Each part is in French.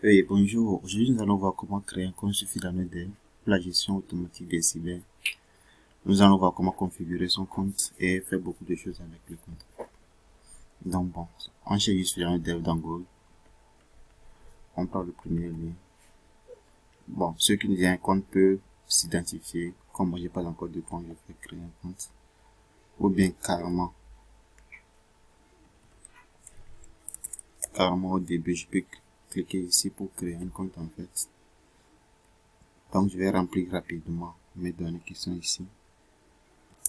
Oui, bonjour. Aujourd'hui, nous allons voir comment créer un compte sur Dev pour la gestion automatique des cyber. Nous allons voir comment configurer son compte et faire beaucoup de choses avec le compte. Donc bon, on cherche Dev dans Google. On prend le premier lien. Bon, ceux qui nous disent un compte peuvent s'identifier. Comme moi, j'ai pas encore de compte, je vais créer un compte. Ou bien carrément au début, je peux cliquer ici pour créer un compte en fait. Donc, je vais remplir rapidement mes données qui sont ici.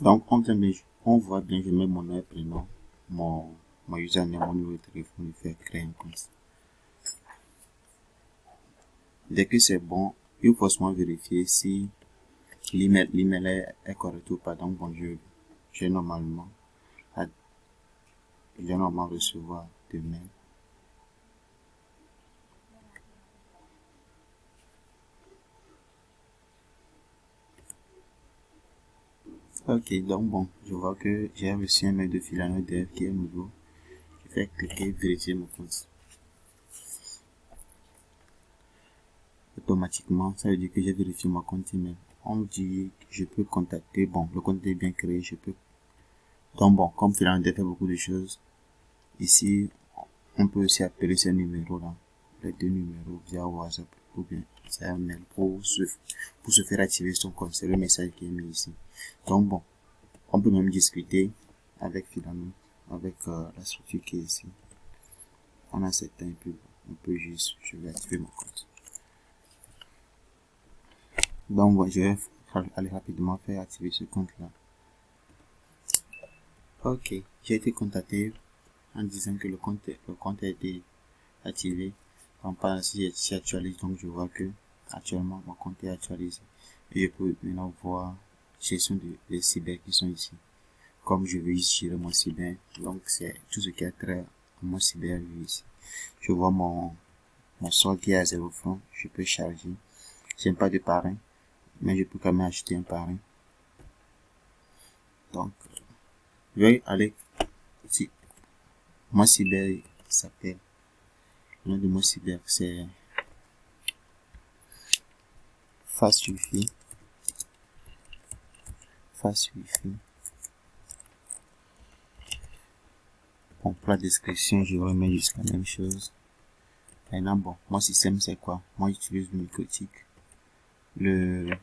Donc, on voit bien, je mets mon nom et prénom, mon username, mon numéro de téléphone, je fais créer un compte. Dès que c'est bon, il faut forcément vérifier si l'email est correct ou pas. Donc, bon, je vais normalement recevoir des mails. Ok, donc bon, je vois que j'ai reçu un mail de Dev qui est nouveau. Je vais cliquer vérifier mon compte. Automatiquement, ça veut dire que j'ai vérifié mon compte email. On me dit que je peux contacter, bon, le compte est bien créé, je peux. Donc bon, comme Dev fait beaucoup de choses, ici, on peut aussi appeler ces numéros-là, les deux numéros via WhatsApp ou bien via mail pour se faire activer son compte. C'est le message qui est mis ici. Donc bon, on peut même discuter avec avec la structure qui est ici. On a certains on peut juste, je vais activer mon compte. Donc bon, je vais aller rapidement faire activer ce compte-là. Ok, j'ai été contacté en disant que le compte a été activé. Donc par ici, j'actualise, donc je vois que actuellement mon compte est actualisé. Et je peux maintenant voir gestion des cyber qui sont ici. Comme je veux gérer mon cyber, donc c'est tout ce qui a trait à mon cyber ici. Je vois mon solde qui est à 0 francs, je peux charger. J'aime pas de parrain, mais je peux quand même acheter un parrain. Donc, je vais aller ici. Mon cyber s'appelle, le nom de mon cyber c'est Fast Wi-Fi. Bon, pour la description, je remets juste la même chose. Maintenant, bon, mon système c'est quoi? Moi, j'utilise le Microtik. Le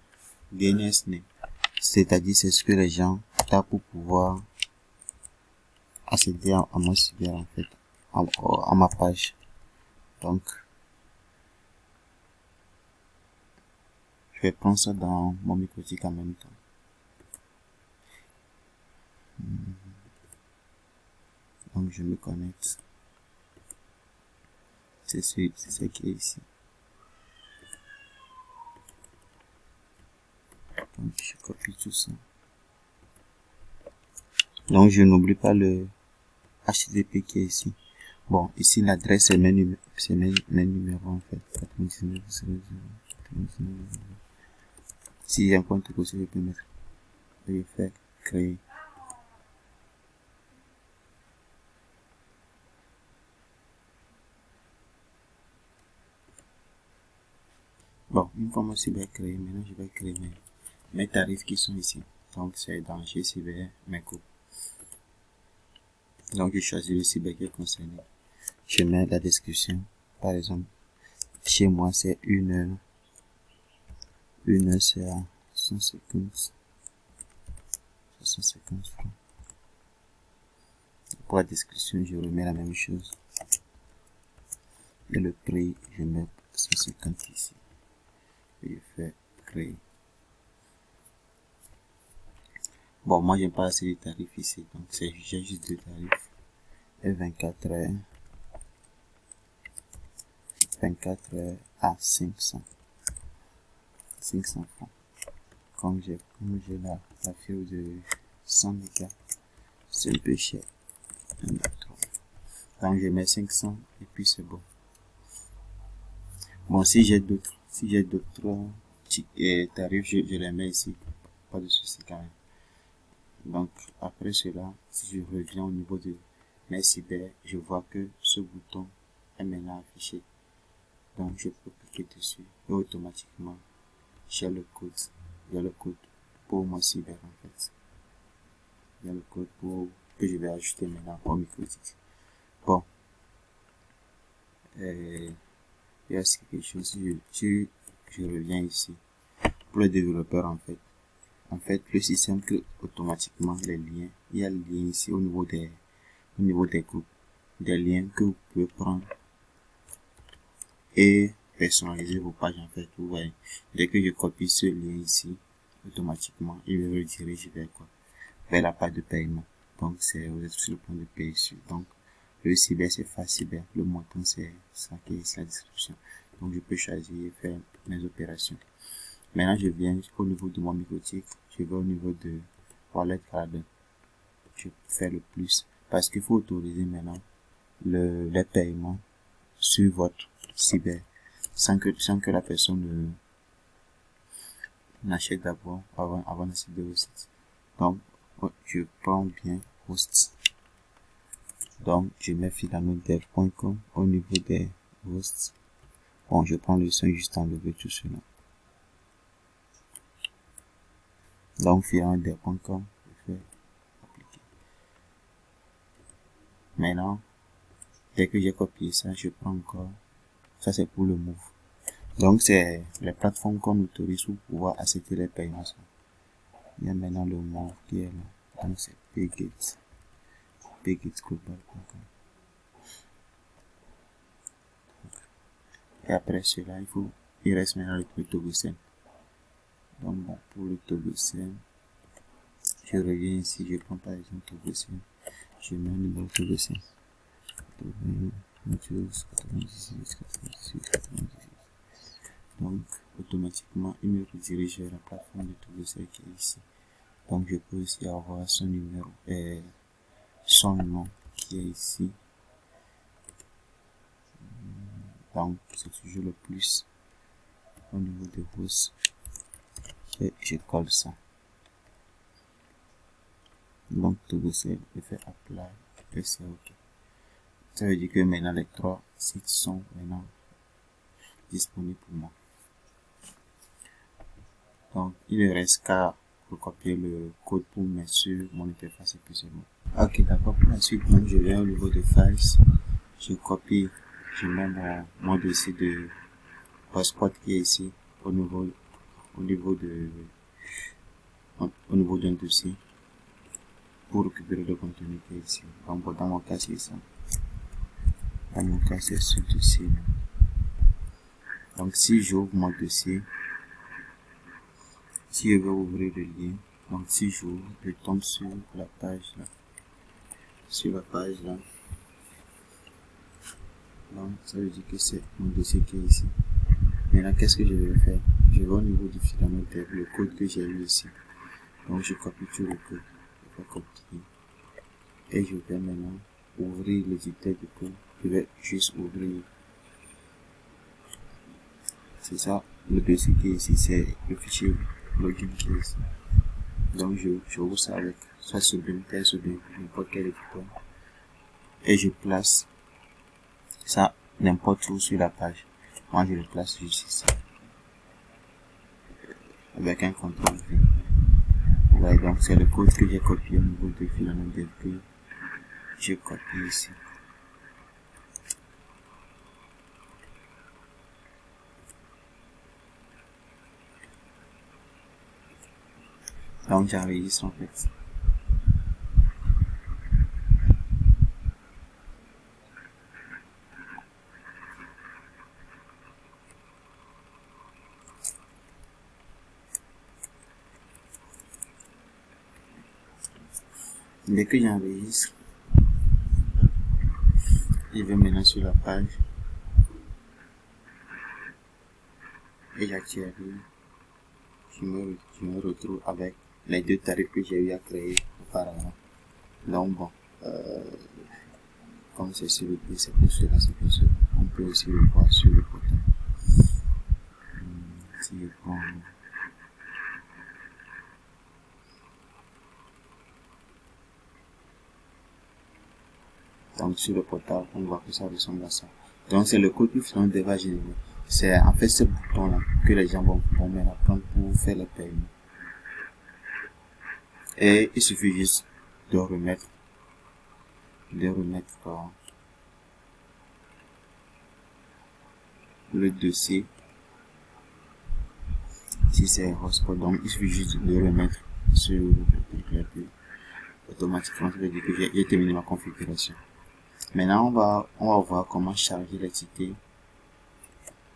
DNS name, c'est-à-dire c'est ce que les gens tapent pour pouvoir accéder à mon cyber en fait, à ma page. Donc, je vais prendre ça dans mon Microtik en même temps. Donc, je me connecte. C'est ce qui est ici. Donc, je copie tout ça. Donc, je n'oublie pas le HTTP qui est ici. Bon, ici, l'adresse, c'est mes numéros, en fait. 99, 00, 99. Si j'ai un compte aussi, je peux mettre. Je vais faire créer. Bon, une fois mon cyber créé, maintenant je vais créer mes tarifs qui sont ici. Donc, c'est dans chez cyber, mes coûts. Donc, je choisis le cyber qui est concerné. Je mets la description. Par exemple, chez moi, c'est une heure. Une heure, c'est à 150 francs. Pour la description, je remets la même chose. Et le prix, je mets 150 ici. Et je fais créer. Bon, moi, j'aime pas assez les tarifs ici. Donc, j'ai juste deux tarifs. Et 24 heures. 24 heures à 500 francs. Comme j'ai la fibre de 100 mégas, c'est un peu cher. Donc, je mets 500 et puis c'est bon. Bon, si j'ai d'autres tarifs, je les mets ici. Pas de souci quand même. Donc, après cela, si je reviens au niveau de mes cyber, je vois que ce bouton est maintenant affiché. Donc je peux cliquer dessus et automatiquement j'ai le code. Il y a le code pour mon cyber en fait. Il y a le code que je vais ajouter maintenant au MikroTik. Bon. Il y a aussi quelque chose, si je reviens ici. Pour le développeur en fait, le système crée automatiquement les liens. Il y a le lien ici au niveau des groupes. Des liens que vous pouvez prendre et personnaliser vos pages en fait. Vous voyez, dès que je copie ce lien ici, automatiquement, il me redirige vers quoi? Vers la page de paiement. Donc, vous êtes sur le point de payer dessus. Donc, le cyber, c'est facile. Le montant, c'est ça qui est la description. Donc, je peux choisir et faire mes opérations. Maintenant, je viens au niveau de mon MikroTik. Je vais au niveau de Wallet Garden. Je fais le plus. Parce qu'il faut autoriser maintenant les paiements sur votre cyber. Sans que la personne n'achète d'abord avant d'accéder au site. Donc, je prends bien host. Donc, je mets filanodev.com au niveau des hosts. Bon, je prends le son juste enlever tout cela. Donc, filanodev.com, je fais appliquer. Maintenant, dès que j'ai copié ça, je prends encore. Ça, c'est pour le move. Donc, c'est les plateformes qu'on autorise pour pouvoir accepter les paiements. Il y a maintenant le move qui est là. Donc, c'est Paygate. PayGateGlobal.com. Et après cela, il reste maintenant le TogoSend. Donc bon, pour le TogoSend, je reviens ici, je prends par exemple TogoSend, je mets le numéro TogoSend. 98. Donc automatiquement, il me redirige vers la plateforme de TogoSend qui est ici. Donc je peux aussi avoir son numéro et son nom qui est ici. Donc c'est toujours le plus au niveau de host. Et je colle ça. Donc TogoSend, je fais apply et c'est ok. Ça veut dire que maintenant les 3 sites sont maintenant disponibles pour moi. Donc il ne reste qu'à recopier le code pour mettre sur mon interface et puis c'est bon. Ok, d'accord. Pour la suite, donc, je viens au niveau de files, je copie, je mets mon dossier de passport qui est ici au niveau d'un dossier pour récupérer le contenu qui est ici. Donc dans mon cas c'est ça. Dans mon cas c'est ce dossier. Donc si j'ouvre mon dossier, si je veux ouvrir le lien, donc si j'ouvre, je tombe sur la page là. Donc ça veut dire que c'est mon dossier qui est ici. Maintenant qu'est-ce que je vais faire? Je vais au niveau du filament le code que j'ai eu ici. Donc je copie tout le code. Je vais copier. Et je vais maintenant ouvrir l'éditeur du code. Je vais juste ouvrir. C'est ça, le dossier qui est ici, c'est le fichier login qui est ici. Donc je ouvre ça avec soit Sublime Text ou bien n'importe quel éditeur. Et je place ça n'importe où sur la page. Moi je le place juste ici. Avec un CTRL-V. Ouais, donc c'est le code que j'ai copié au niveau de Filanodev que je copie ici. Donc j'enregistre en fait. Dès que j'enregistre, je vais maintenant sur la page et j'active. Je me retrouve avec les deux tarifs que j'ai eu à créer auparavant. Donc bon, comme c'est sur le prix, c'est plus cela, c'est plus cela. On peut aussi le voir sur le portail. Si je prends donc sur le portail, on voit que ça ressemble à ça. Donc c'est le code que Filanodev va générer. C'est en fait ce bouton-là que les gens vont maintenant prendre pour faire le paiement. Et il suffit juste de remettre le dossier. Si c'est hotspot, donc il suffit juste de le remettre sur le clavier. Automatiquement, ça veut dire que j'ai terminé ma configuration. Maintenant, on va voir comment charger les tickets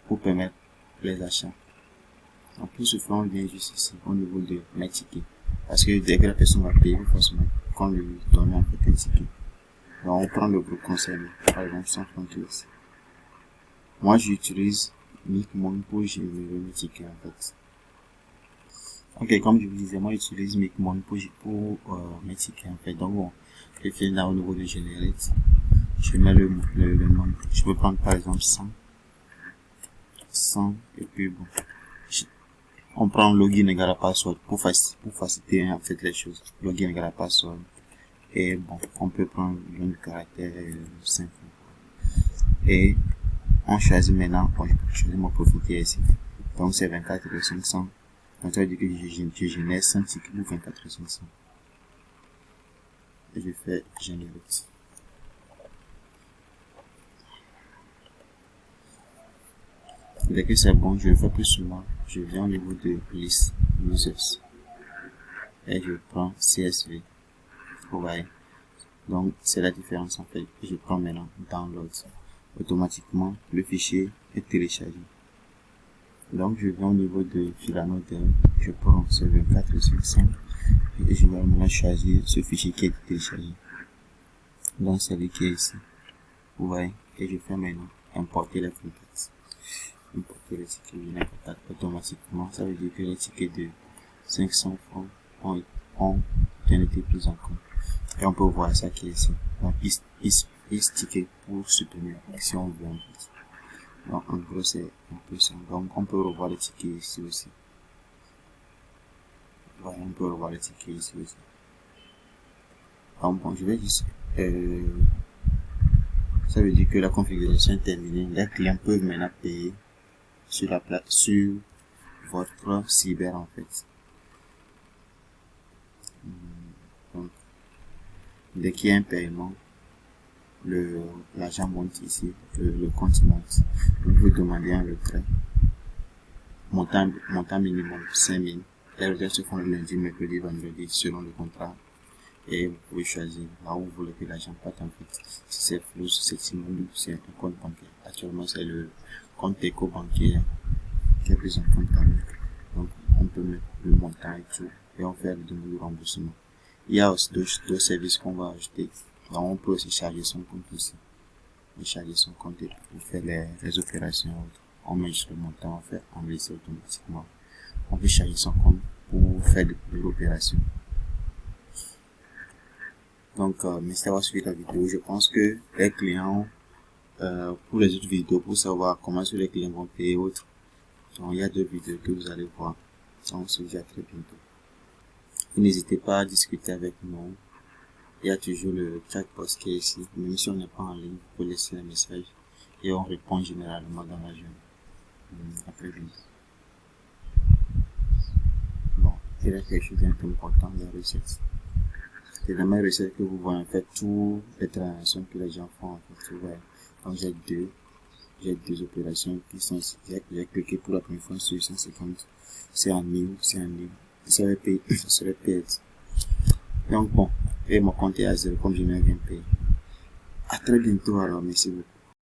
pour permettre les achats. Donc, pour ce faire, on vient juste ici, au niveau de mes tickets. Parce que dès que la personne va payer, forcément, qu'on lui donne en fait un ticket. Donc, on prend le groupe concerné, par exemple, 138. Moi, j'utilise Micmon pour générer mes tickets, en fait. Ok, comme je vous disais, moi, j'utilise Micmon pour mes tickets, en fait. Donc, bon, je fais là au niveau de Generate. Je mets le nombre. Je peux prendre, par exemple, 100, et puis bon. On prend login égale à password pour faciliter, en fait, les choses. Login égale à password. Et bon, on peut prendre le nom de caractère 5. Et on choisit maintenant, bon, je choisis mon profil qui est ici. Donc c'est 24,500. Donc ça veut dire que je génère 100 tickets pour 24,500. Et je fais générer. Dès que c'est bon, je le fais plus souvent. Je viens au niveau de list users. Et je prends CSV. Vous voyez. Donc c'est la différence en fait. Je prends maintenant download. Automatiquement, le fichier est téléchargé. Donc je viens au niveau de Philanodel, je prends ce 24500 et je vais maintenant choisir ce fichier qui est téléchargé. Donc c'est lui qui est ici. Vous voyez, et je fais maintenant importer les contacts. Importer les tickets de contact automatiquement, ça veut dire que les tickets de 500 francs ont bien été pris en compte. Et on peut voir ça qui est ici. Donc is ticket pour supprimer si on veut en fait. Donc en gros c'est un peu ça. Donc on peut revoir les tickets ici aussi. Voilà, on peut revoir les tickets ici aussi. Donc bon, je vais juste ça veut dire que la configuration est terminée. Les clients peuvent maintenant payer sur sur votre cyber en fait. Donc dès qu'il y a un paiement, l'argent monte ici, le compte monte. Vous demandez un retrait. Montant minimum 5000. Les retraits se font le lundi, mercredi, vendredi selon le contrat. Et vous pouvez choisir là où vous voulez que l'argent parte en fait. Si c'est flou, si c'est Simon, c'est un compte bancaire. Actuellement, c'est le compte éco-bancaire qui est pris en compte quand même. Donc, on peut mettre le montant et tout. Et on fait la demande de remboursement. Il y a aussi d'autres services qu'on va ajouter. Donc, on peut aussi charger son compte aussi. Et charger son compte pour faire les opérations. On met juste le montant, on fait enregistrer automatiquement. On peut charger son compte pour faire de l'opération. Donc, merci d'avoir suivi la vidéo. Je pense que les clients, pour les autres vidéos, pour savoir comment les clients vont payer et autres, donc, il y a 2 vidéos que vous allez voir. Donc, on se dit à très bientôt. N'hésitez pas à discuter avec nous. Il y a toujours le chatbot qui est ici. Même si on n'est pas en ligne, vous pouvez laisser un message et on répond généralement dans la journée. À très bientôt. Bon, il y a quelque chose d'un peu important, la recette. C'est la même recette que vous voyez en fait toutes les transactions que les gens font en fait. Ouais. Donc j'ai deux opérations qui sont ici. J'ai cliqué pour la première fois sur 150. C'est en new. Ça serait payé. Donc bon, et mon compte est à 0 comme je n'ai rien payé. À très bientôt alors, merci beaucoup.